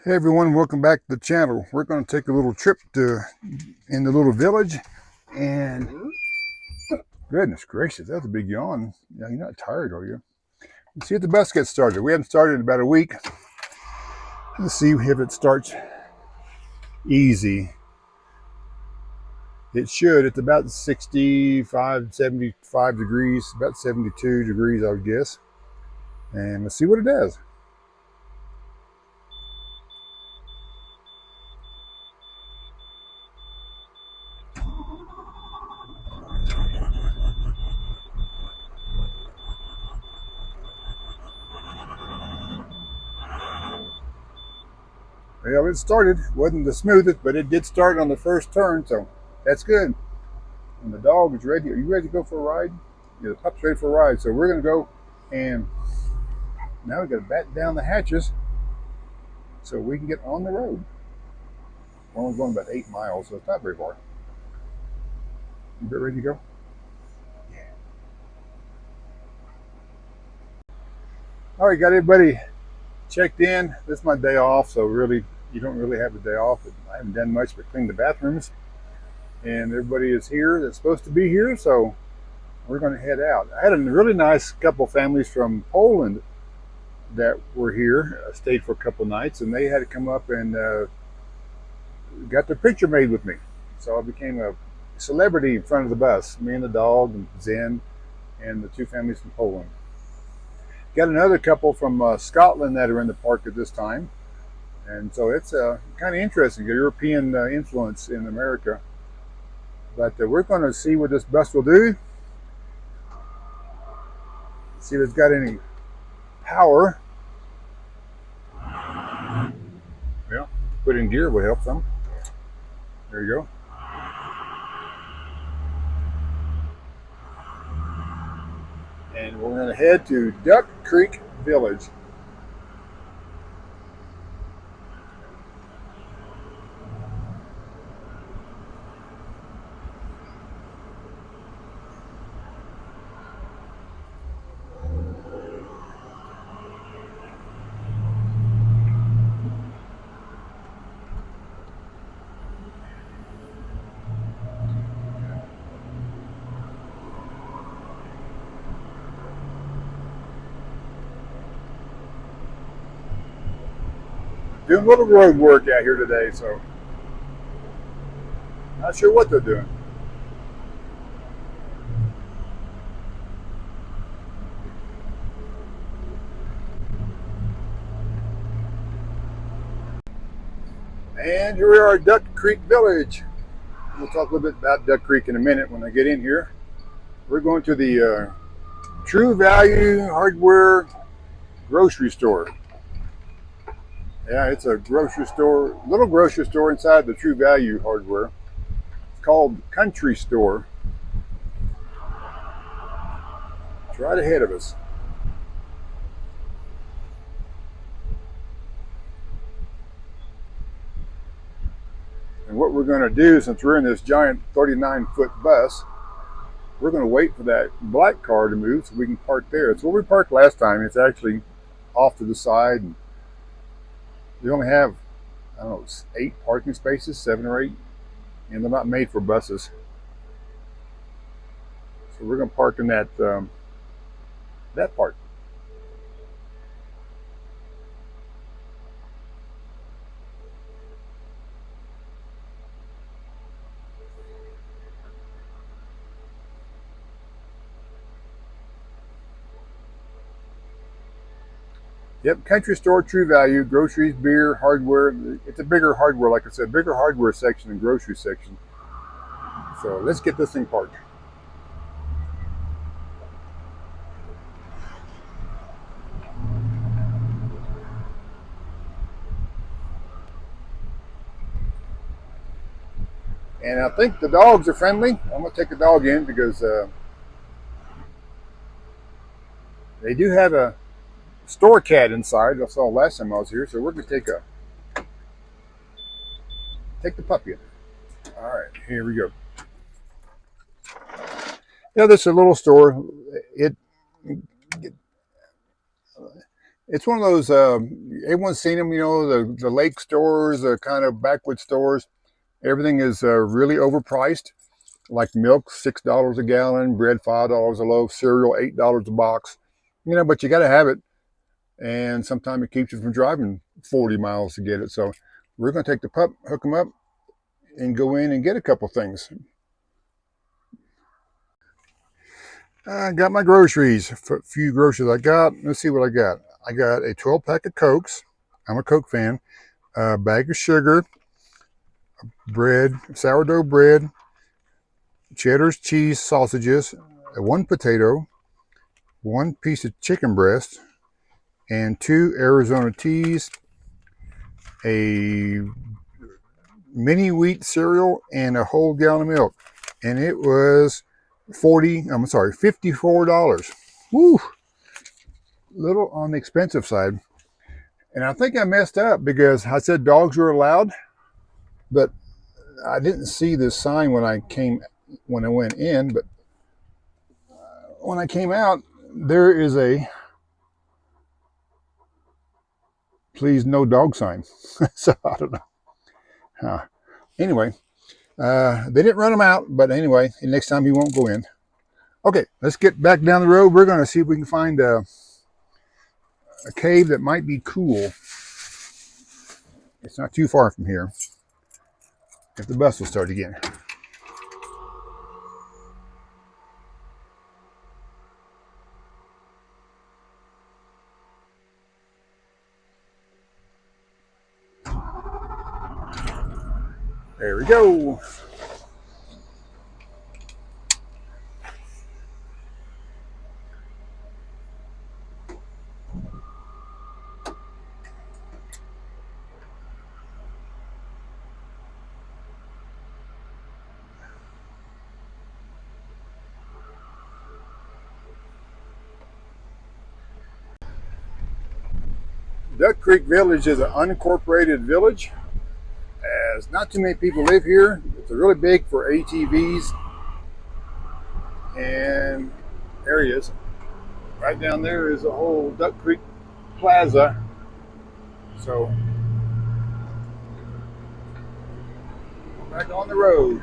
Hey everyone, welcome back to the channel. We're going to take a little trip in the little village, and goodness gracious, that's a big yawn. Yeah, you're not tired, are you? Let's see if the bus gets started. We haven't started in about a week. Let's see if it starts easy. It should. It's about 65, 75 degrees, about 72 degrees, I would guess. And let's see what it does. Well, it started. Wasn't the smoothest, but it did start on the first turn, so that's good. And the dog is ready. Are you ready to go for a ride? Yeah, the pup's ready for a ride. So we're going to go, and now we got to batten down the hatches so we can get on the road. We're only going about 8 miles, so it's not very far. You ready to go? Yeah. All right, got everybody checked in. This is my day off, so really, you don't really have a day off. I haven't done much but clean the bathrooms, and everybody is here that's supposed to be here, so we're going to head out. I had a really nice couple families from Poland that were here, stayed for a couple nights, and they had to come up and got their picture made with me. So I became a celebrity in front of the bus, me and the dog and Zen and the two families from Poland. Got another couple from Scotland that are in the park at this time. And so it's kind of interesting, the European influence in America. But we're going to see what this bus will do. See if it's got any power. Yeah, put in gear will help some. There you go. And we're going to head to Duck Creek Village. Doing a little road work out here today, so not sure what they're doing. And here we are at Duck Creek Village. We'll talk a little bit about Duck Creek in a minute when I get in here. We're going to the True Value Hardware grocery store. Yeah, it's a grocery store, little grocery store inside the True Value Hardware. It's called Country Store. It's right ahead of us. And what we're going to do, since we're in this giant 39-foot bus, we're going to wait for that black car to move so we can park there. It's where we parked last time. It's actually off to the side. And we only have, I don't know, 8 parking spaces, 7 or 8, and they're not made for buses. So we're going to park in that part. Yep, Country Store, True Value, groceries, beer, hardware. It's a bigger hardware, like I said, bigger hardware section than grocery section. So let's get this thing parked. And I think the dogs are friendly. I'm going to take the dog in because they do have a store cat inside. I saw last time I was here. So we're going to take the puppy in. All right, here we go. Yeah, this is a little store. It It's one of those, everyone's seen them, you know, the lake stores, the kind of backwoods stores. Everything is really overpriced, like milk, $6 a gallon, bread, $5 a loaf, cereal, $8 a box. You know, but you got to have it. And sometimes it keeps you from driving 40 miles to get it. So we're going to take the pup, hook him up, and go in and get a couple things. I got my groceries, a few groceries I got. Let's see what I got. I got a 12-pack of Cokes. I'm a Coke fan. A bag of sugar, bread, sourdough bread, cheddar's cheese sausages, one potato, one piece of chicken breast, and 2 Arizona teas, a mini wheat cereal, and a whole gallon of milk. And it was $54. Woo! Little on the expensive side. And I think I messed up because I said dogs were allowed, but I didn't see this sign when I went in, but when I came out, there is a please no dog sign. So I don't know. Anyway, they didn't run them out, but anyway, next time he won't go in. Okay, let's get back down the road. We're going to see if we can find a cave that might be cool. It's not too far from here. If the bus will start again. There we go. Duck Creek Village is an unincorporated village. As not too many people live here. It's really big for ATVs and areas. Right down there is a whole Duck Creek Plaza. So back on the road.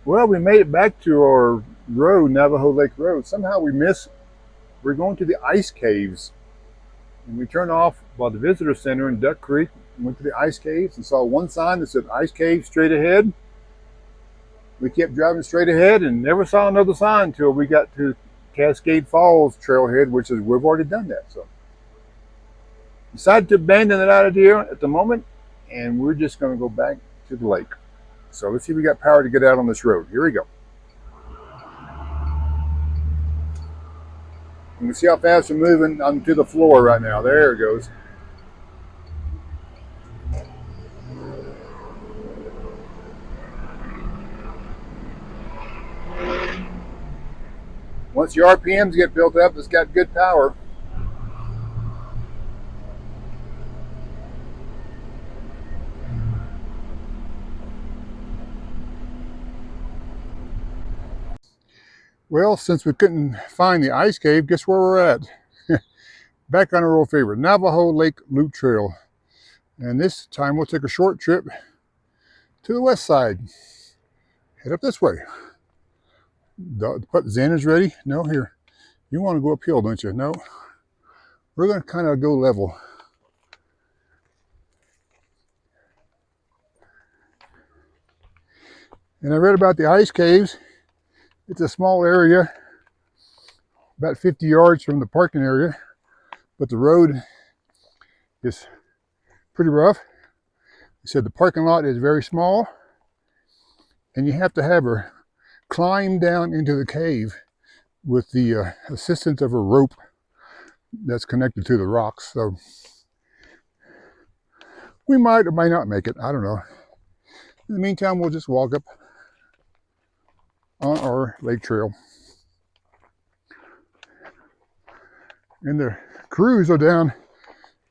Well, we made it back to our road, Navajo Lake Road. Somehow we're going to the ice caves. And we turned off by the visitor center in Duck Creek, went to the ice caves and saw one sign that said ice cave straight ahead. We kept driving straight ahead and never saw another sign until we got to Cascade Falls trailhead, which is, we've already done that. So decided to abandon that idea at the moment, and we're just going to go back to the lake. So let's see if we got power to get out on this road. Here we go. You can see how fast we're moving onto the floor right now. There it goes. Once your RPMs get built up, it's got good power. Well, since we couldn't find the ice cave, guess where we're at? Back on our old favorite, Navajo Lake Loop Trail. And this time we'll take a short trip to the west side. Head up this way. Zen is ready? No, here. You want to go uphill, don't you? No. we're going to kind of go level. And I read about the ice caves. It's a small area, about 50 yards from the parking area, but the road is pretty rough. They said the parking lot is very small, and you have to have her climb down into the cave with the assistance of a rope that's connected to the rocks. So we might or might not make it. I don't know. In the meantime, we'll just walk up on our lake trail. And the crews are down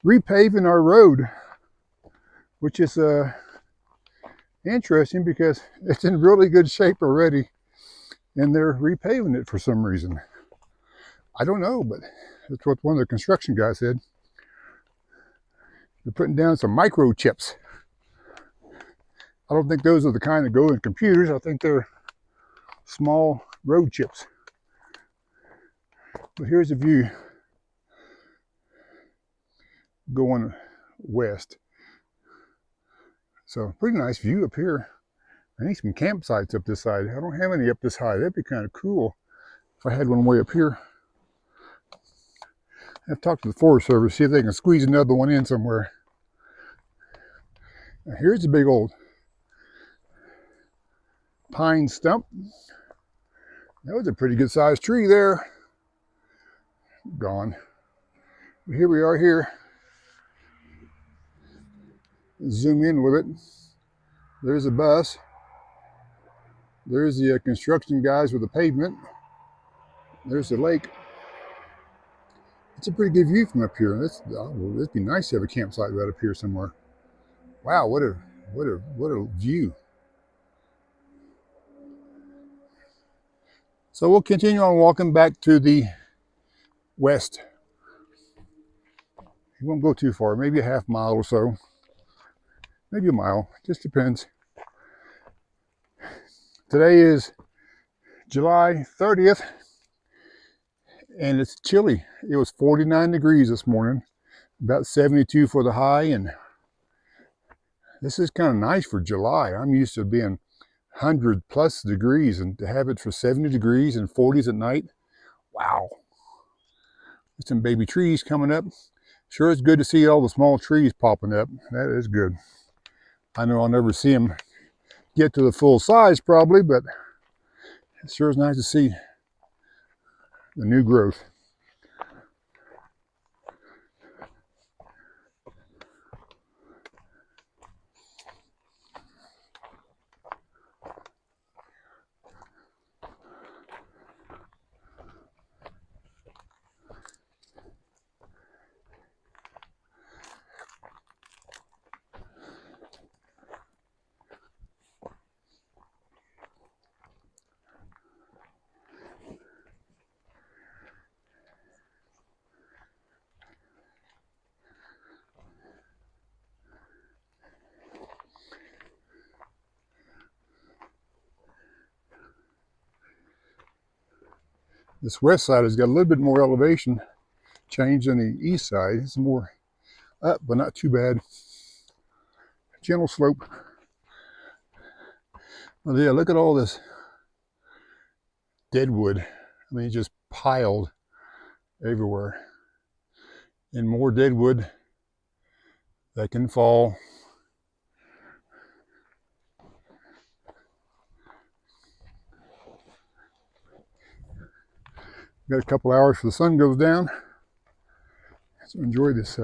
repaving our road, which is interesting because it's in really good shape already, and they're repaving it for some reason. I don't know, but that's what one of the construction guys said. They're putting down some microchips. I don't think those are the kind that go in computers. I think they're small road chips. But here's a view going west. So pretty nice view up here. I need some campsites up this side. I don't have any up this high. That'd be kind of cool if I had one way up here. I have to talk to the Forest Service, see if they can squeeze another one in somewhere. Now here's a big old pine stump. That was a pretty good sized tree there. Gone. But here we are here. Zoom in with it. There's a bus. There's the construction guys with the pavement. There's the lake. It's a pretty good view from up here. It'd be nice to have a campsite right up here somewhere. Wow, what a view. So we'll continue on walking back to the west. You won't go too far, maybe a half mile or so. Maybe a mile, just depends. Today is July 30th, and it's chilly. It was 49 degrees this morning, about 72 for the high, and this is kind of nice for July. I'm used to being 100 plus degrees, and to have it for 70 degrees and 40s at night, wow. There's some baby trees coming up. Sure, it's good to see all the small trees popping up. That is good. I know I'll never see them get to the full size probably, but it sure is nice to see the new growth. This west side has got a little bit more elevation change than the east side. It's more up, but not too bad. Gentle slope. Well, yeah, look at all this deadwood. I mean, just piled everywhere. And more deadwood that can fall. Got a couple hours before the sun goes down. So enjoy this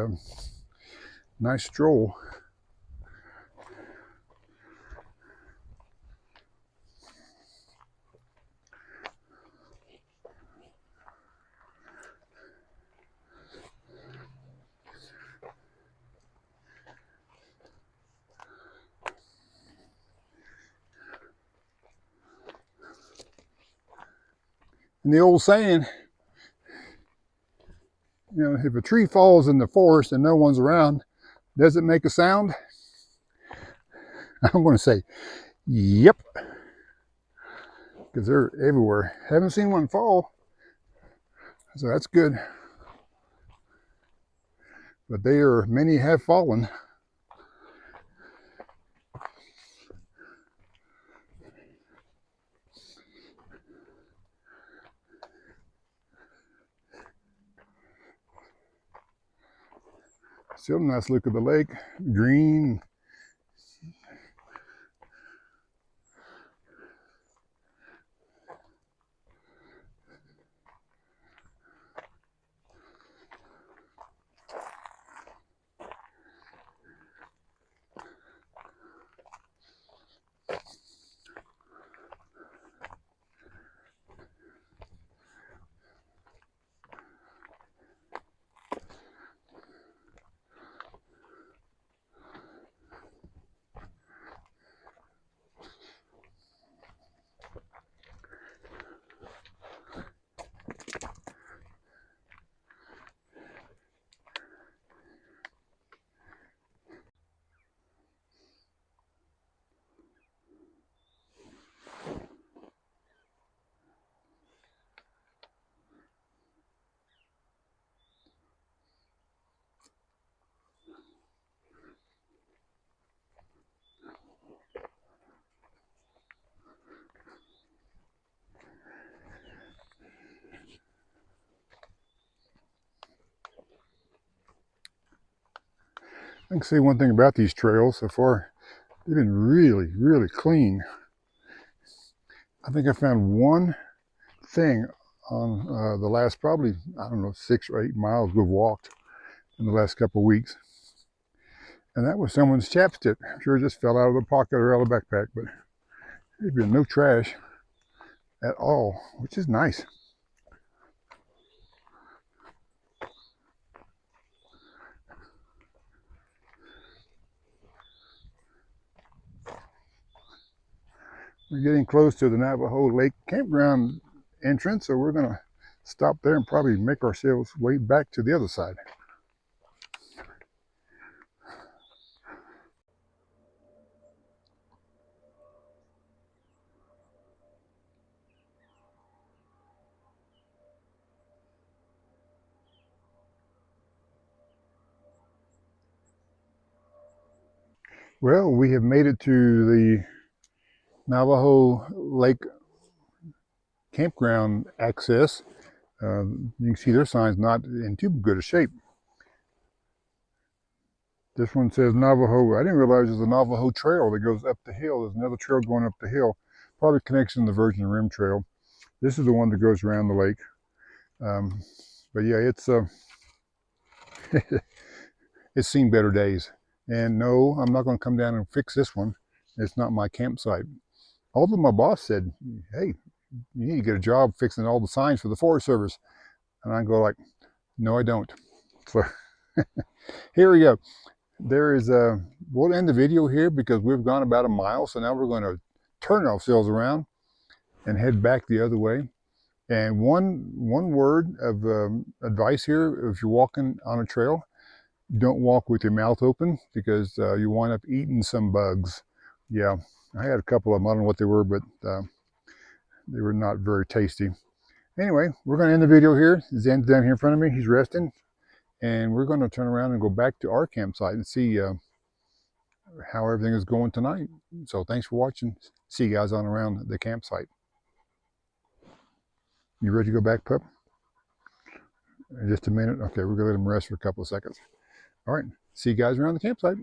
nice stroll. And the old saying, you know, if a tree falls in the forest and no one's around, does it make a sound? I'm going to say, yep, because they're everywhere. Haven't seen one fall, so that's good. but many have fallen. Still a nice look at the lake, green. I can say one thing about these trails so far. They've been really, really clean. I think I found one thing on the last probably, I don't know, 6 or 8 miles we've walked in the last couple of weeks. And that was someone's chapstick. I'm sure it just fell out of the pocket or out of the backpack, but there's been no trash at all, which is nice. We're getting close to the Navajo Lake Campground entrance, so we're going to stop there and probably make ourselves way back to the other side. Well, we have made it to the Navajo Lake Campground access. You can see their sign's not in too good a shape. This one says Navajo. I didn't realize there's a Navajo trail that goes up the hill. There's another trail going up the hill. Probably connects in the Virgin Rim Trail. This is the one that goes around the lake. But yeah, it's seen better days. And no, I'm not going to come down and fix this one. It's not my campsite. Although my boss said, hey, you need to get a job fixing all the signs for the Forest Service. And I go like, no, I don't. So here we go. We'll end the video here because we've gone about a mile. So now we're going to turn ourselves around and head back the other way. And one word of advice here, if you're walking on a trail, don't walk with your mouth open because you wind up eating some bugs. Yeah, I had a couple of them. I don't know what they were, but they were not very tasty. Anyway, we're going to end the video here. Zen's down here in front of me. He's resting. And we're going to turn around and go back to our campsite and see how everything is going tonight. So thanks for watching. See you guys on around the campsite. You ready to go back, pup? In just a minute. Okay, we're going to let him rest for a couple of seconds. All right, see you guys around the campsite.